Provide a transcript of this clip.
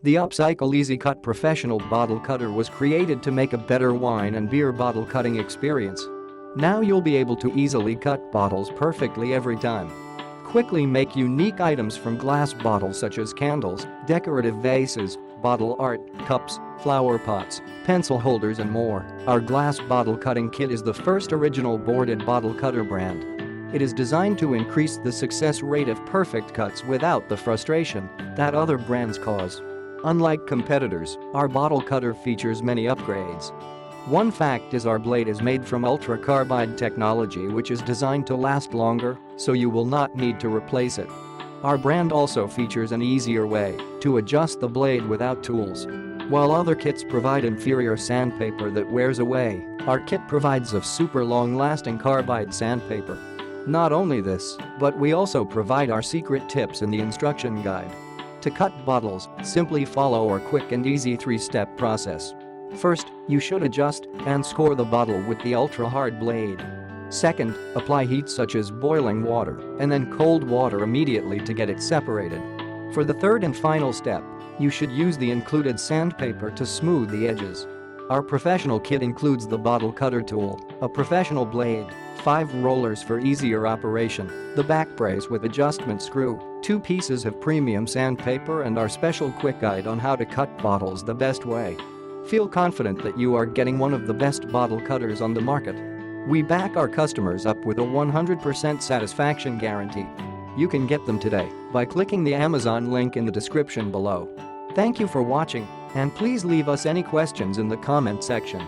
The Upcycle Easy Cut Professional Bottle Cutter was created to make a better wine and beer bottle cutting experience. Now you'll be able to easily cut bottles perfectly every time. Quickly make unique items from glass bottles such as candles, decorative vases, bottle art, cups, flower pots, pencil holders and more. Our glass bottle cutting kit is the first original boarded bottle cutter brand. It is designed to increase the success rate of perfect cuts without the frustration that other brands cause. Unlike competitors, our bottle cutter features many upgrades. One fact is our blade is made from ultra-carbide technology, which is designed to last longer, so you will not need to replace it. Our brand also features an easier way to adjust the blade without tools. While other kits provide inferior sandpaper that wears away, our kit provides a super long-lasting carbide sandpaper. Not only this, but we also provide our secret tips in the instruction guide. To cut bottles, simply follow our quick and easy 3-step process. First, you should adjust and score the bottle with the ultra-hard blade. Second, apply heat such as boiling water and then cold water immediately to get it separated. For the third and final step, you should use the included sandpaper to smooth the edges. Our professional kit includes the bottle cutter tool, a professional blade, 5 rollers for easier operation, the back brace with adjustment screw, 2 pieces of premium sandpaper and our special quick guide on how to cut bottles the best way. Feel confident that you are getting one of the best bottle cutters on the market. We back our customers up with a 100% satisfaction guarantee. You can get them today by clicking the Amazon link in the description below. Thank you for watching, and please leave us any questions in the comment section.